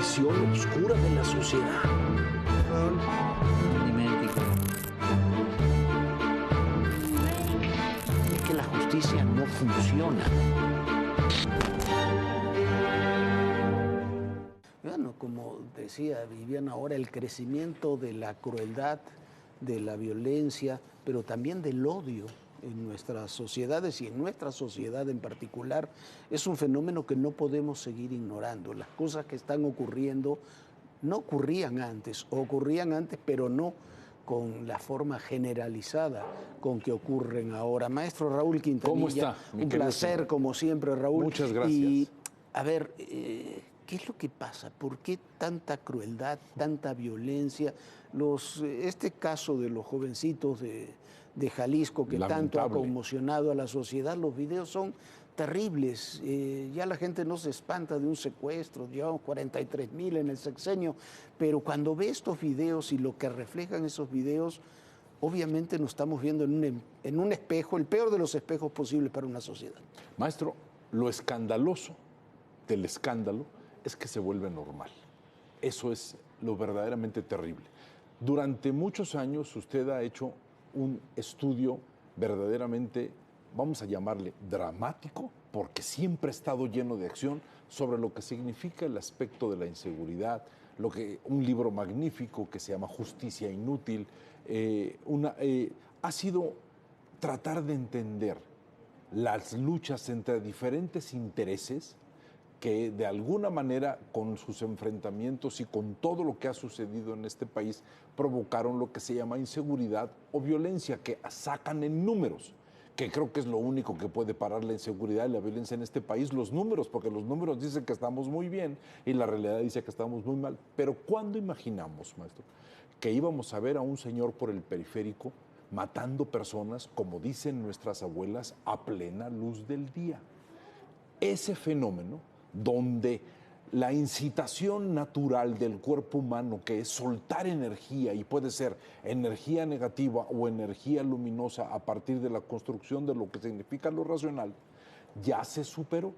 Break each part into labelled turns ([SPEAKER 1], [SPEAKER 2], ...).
[SPEAKER 1] visión oscura de la sociedad. Es que la justicia no funciona. Bueno, como decía Viviana ahora, el crecimiento de la crueldad, de la violencia, pero también del odio en nuestras sociedades y en nuestra sociedad en particular, es un fenómeno que no podemos seguir ignorando. Las cosas que están ocurriendo no ocurrían antes, o ocurrían antes, pero no con la forma generalizada con que ocurren ahora. Maestro Raúl Quintanilla,
[SPEAKER 2] ¿cómo está,
[SPEAKER 1] un placer como siempre, Raúl.
[SPEAKER 2] Muchas gracias.
[SPEAKER 1] Y a ver, ¿qué es lo que pasa? ¿Por qué tanta crueldad, tanta violencia? Este caso de los jovencitos de Jalisco que tanto ha conmocionado a la sociedad, los videos son terribles. Ya la gente no se espanta de un secuestro, llevamos 43,000 en el sexenio, pero cuando ve estos videos y lo que reflejan esos videos, obviamente nos estamos viendo en un espejo, el peor de los espejos posibles para una sociedad.
[SPEAKER 2] Maestro, lo escandaloso del escándalo es que se vuelve normal. Eso es lo verdaderamente terrible. Durante muchos años usted ha hecho un estudio verdaderamente, vamos a llamarle dramático, porque siempre ha estado lleno de acción sobre lo que significa el aspecto de la inseguridad, un libro magnífico que se llama Justicia Inútil, ha sido tratar de entender las luchas entre diferentes intereses que de alguna manera con sus enfrentamientos y con todo lo que ha sucedido en este país provocaron lo que se llama inseguridad o violencia, que sacan en números, que creo que es lo único que puede parar la inseguridad y la violencia en este país, los números, porque los números dicen que estamos muy bien y la realidad dice que estamos muy mal. Pero ¿cuándo imaginamos, maestro, que íbamos a ver a un señor por el periférico matando personas, como dicen nuestras abuelas, a plena luz del día? Ese fenómeno donde la incitación natural del cuerpo humano, que es soltar energía, y puede ser energía negativa o energía luminosa a partir de la construcción de lo que significa lo racional, ya se superó.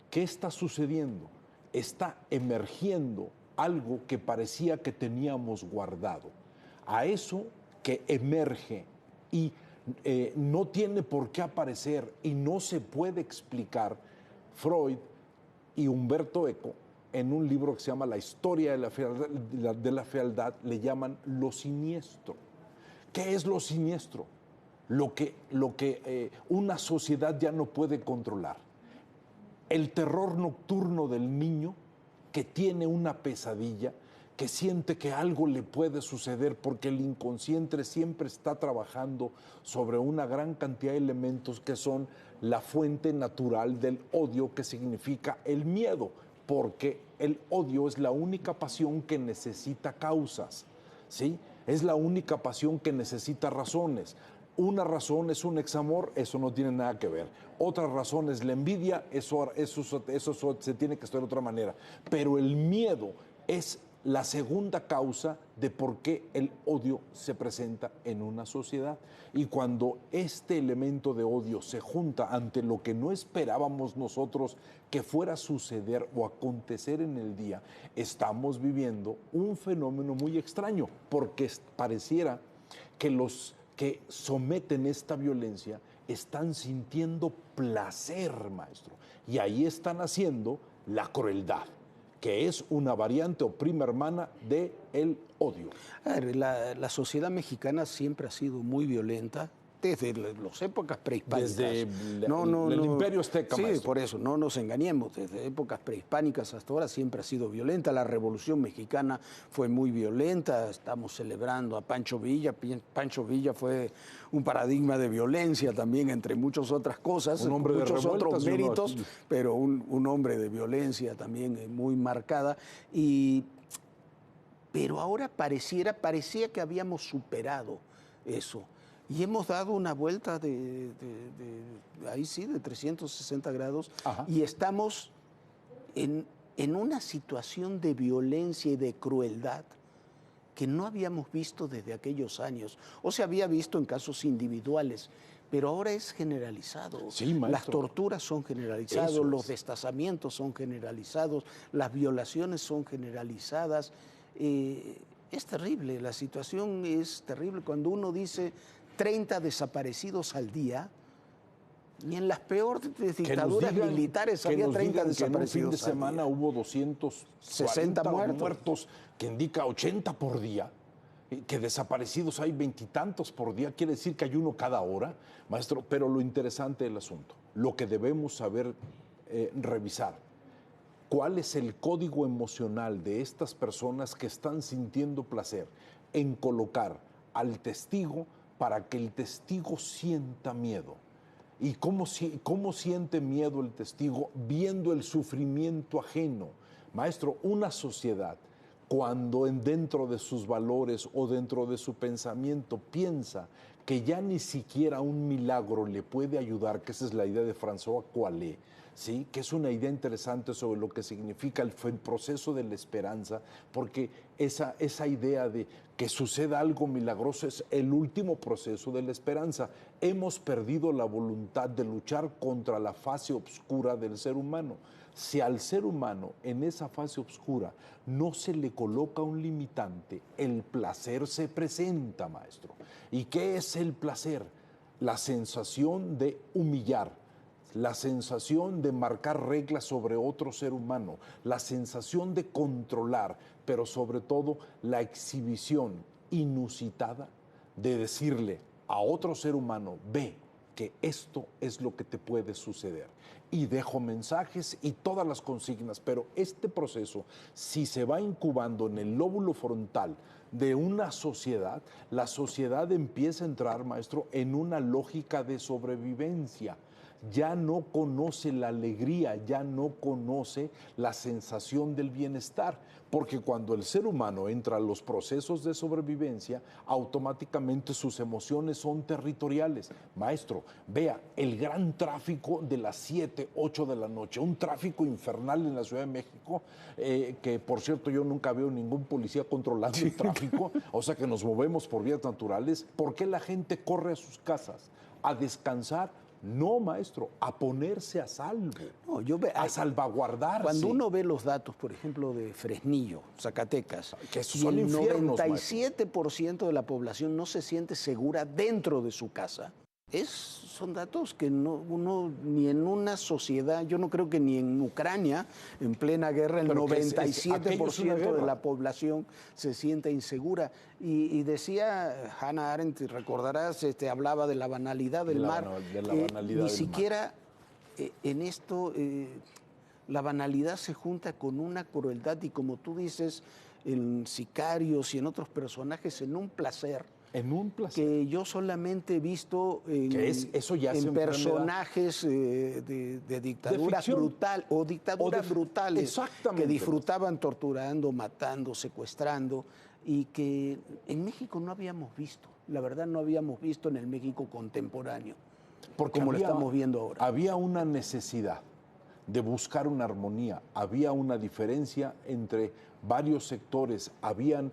[SPEAKER 2] ¿Qué está sucediendo? Está emergiendo algo que parecía que teníamos guardado. A eso que emerge y no tiene por qué aparecer y no se puede explicar, Freud y Humberto Eco, en un libro que se llama La historia de la fealdad, le llaman lo siniestro. ¿Qué es lo siniestro? Lo que una sociedad ya no puede controlar. El terror nocturno del niño que tiene una pesadilla, que siente que algo le puede suceder porque el inconsciente siempre está trabajando sobre una gran cantidad de elementos que son la fuente natural del odio, que significa el miedo, porque el odio es la única pasión que necesita causas, ¿sí? Es la única pasión que necesita razones. Una razón es un examor, eso no tiene nada que ver. Otra razón es la envidia, eso se tiene que estudiar de otra manera. Pero el miedo es la segunda causa de por qué el odio se presenta en una sociedad. Y cuando este elemento de odio se junta ante lo que no esperábamos nosotros que fuera a suceder o acontecer en el día, estamos viviendo un fenómeno muy extraño, porque pareciera que los que someten esta violencia están sintiendo placer, maestro, y ahí están haciendo la crueldad, que es una variante o prima hermana del odio.
[SPEAKER 1] La sociedad mexicana siempre ha sido muy violenta, desde las épocas prehispánicas.
[SPEAKER 2] Desde el Imperio Azteca,
[SPEAKER 1] sí,
[SPEAKER 2] maestro.
[SPEAKER 1] Por eso, no nos engañemos, desde épocas prehispánicas hasta ahora siempre ha sido violenta. La Revolución Mexicana fue muy violenta, estamos celebrando a Pancho Villa. Pancho Villa fue un paradigma de violencia también, entre muchas otras cosas,
[SPEAKER 2] un hombre
[SPEAKER 1] muchos
[SPEAKER 2] de
[SPEAKER 1] otros méritos, pero un hombre de violencia también muy marcada. Pero ahora parecía que habíamos superado eso. Y hemos dado una vuelta ahí sí, de 360 grados. Ajá. Y estamos en una situación de violencia y de crueldad que no habíamos visto desde aquellos años. O se había visto en casos individuales, pero ahora es generalizado.
[SPEAKER 2] Sí, maestro.
[SPEAKER 1] Las torturas son generalizadas, los destazamientos son generalizados, las violaciones son generalizadas. Es terrible, la situación es terrible. Cuando uno dice 30 desaparecidos al día, y en las peores dictaduras militares había 30 desaparecidos.
[SPEAKER 2] Que en un fin de semana hubo 260 muertos, que indica 80 por día. Que desaparecidos hay 20 y tantos por día, quiere decir que hay uno cada hora, maestro. Pero lo interesante del asunto, lo que debemos saber revisar, ¿cuál es el código emocional de estas personas que están sintiendo placer en colocar al testigo para que el testigo sienta miedo? ¿Y cómo siente miedo el testigo viendo el sufrimiento ajeno? Maestro, una sociedad, cuando dentro de sus valores o dentro de su pensamiento piensa que ya ni siquiera un milagro le puede ayudar, que esa es la idea de François Coillet, ¿sí? Que es una idea interesante sobre lo que significa el proceso de la esperanza, porque esa idea de que suceda algo milagroso es el último proceso de la esperanza. Hemos perdido la voluntad de luchar contra la fase oscura del ser humano. Si al ser humano en esa fase oscura no se le coloca un limitante, el placer se presenta, maestro. ¿Y qué es el placer? La sensación de humillar, la sensación de marcar reglas sobre otro ser humano, la sensación de controlar, pero sobre todo la exhibición inusitada de decirle a otro ser humano, ve que esto es lo que te puede suceder. Y dejo mensajes y todas las consignas, pero este proceso, si se va incubando en el lóbulo frontal de una sociedad, la sociedad empieza a entrar, maestro, en una lógica de sobrevivencia. Ya no conoce la alegría, ya no conoce la sensación del bienestar, porque cuando el ser humano entra a los procesos de sobrevivencia, automáticamente sus emociones son territoriales. Maestro, vea el gran tráfico de las 7, 8 de la noche, un tráfico infernal en la Ciudad de México, que por cierto yo nunca veo ningún policía controlando el tráfico, o sea que nos movemos por vías naturales. ¿Por qué la gente corre a sus casas a descansar? No, maestro, a ponerse a salvo, a salvaguardarse.
[SPEAKER 1] Cuando uno ve los datos, por ejemplo, de Fresnillo, Zacatecas,
[SPEAKER 2] que son infiernos,
[SPEAKER 1] el 97% de la población no se siente segura dentro de su casa. Son datos que uno ni en una sociedad, yo no creo que ni en Ucrania, en plena guerra, el 97% de la población se siente insegura. Y decía Hannah Arendt, recordarás, hablaba de la banalidad del mar. Ni siquiera en esto la banalidad se junta con una crueldad y, como tú dices, en Sicarios y en otros personajes, en un placer.
[SPEAKER 2] En un placer.
[SPEAKER 1] Que yo solamente he visto en personajes de dictadura brutal o dictaduras brutales que disfrutaban torturando, matando, secuestrando, y que en México no habíamos visto. La verdad, no habíamos visto en el México contemporáneo, como lo estamos viendo ahora.
[SPEAKER 2] Había una necesidad de buscar una armonía, había una diferencia entre varios sectores, habían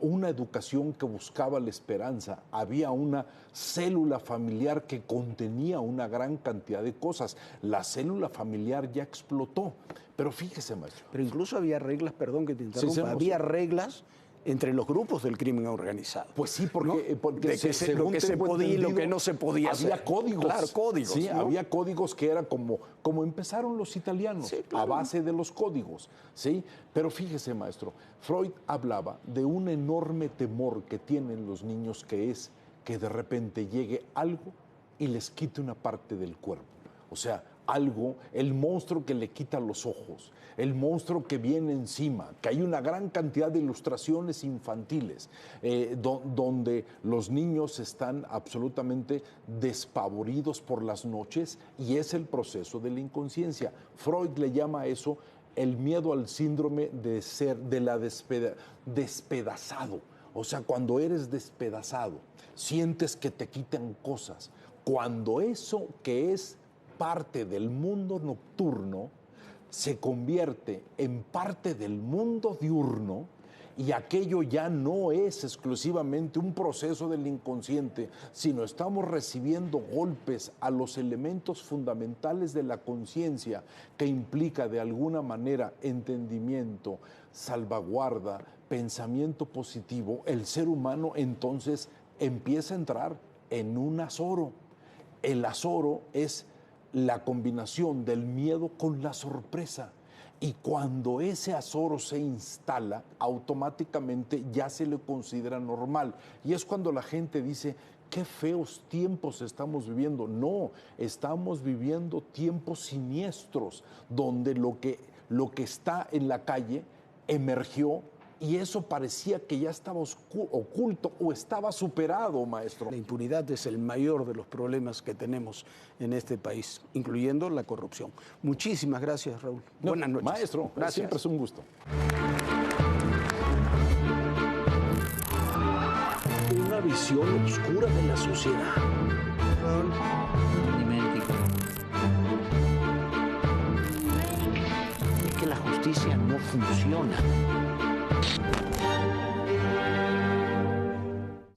[SPEAKER 2] una educación que buscaba la esperanza, había una célula familiar que contenía una gran cantidad de cosas. La célula familiar ya explotó, pero fíjese, maestro.
[SPEAKER 1] Pero incluso había reglas, perdón que te interrumpa, había reglas entre los grupos del crimen organizado.
[SPEAKER 2] Pues sí, porque
[SPEAKER 1] lo que se podía y lo que no se podía hacer.
[SPEAKER 2] Había códigos.
[SPEAKER 1] Claro, códigos.
[SPEAKER 2] Sí, ¿no? Había códigos que era como empezaron los italianos, sí, claro, a base de los códigos. ¿Sí? Pero fíjese, maestro, Freud hablaba de un enorme temor que tienen los niños, que es que de repente llegue algo y les quite una parte del cuerpo. O sea, algo, el monstruo que le quita los ojos, el monstruo que viene encima, que hay una gran cantidad de ilustraciones infantiles donde los niños están absolutamente despavoridos por las noches, y es el proceso de la inconsciencia. Freud le llama a eso el miedo al síndrome despedazado. O sea, cuando eres despedazado, sientes que te quitan cosas. Cuando eso que es parte del mundo nocturno se convierte en parte del mundo diurno, y aquello ya no es exclusivamente un proceso del inconsciente, sino estamos recibiendo golpes a los elementos fundamentales de la conciencia, que implica de alguna manera entendimiento, salvaguarda, pensamiento positivo, el ser humano entonces empieza a entrar en un azoro. El azoro es la combinación del miedo con la sorpresa. Y cuando ese azoro se instala, automáticamente ya se le considera normal. Y es cuando la gente dice, qué feos tiempos estamos viviendo. No, estamos viviendo tiempos siniestros, donde lo que está en la calle emergió, y eso parecía que ya estaba oculto o estaba superado, maestro.
[SPEAKER 1] La impunidad es el mayor de los problemas que tenemos en este país, incluyendo la corrupción. Muchísimas gracias, Raúl. Buenas noches.
[SPEAKER 2] Maestro, gracias. Siempre es un gusto.
[SPEAKER 3] Una visión oscura de la sociedad. Es que la justicia no funciona.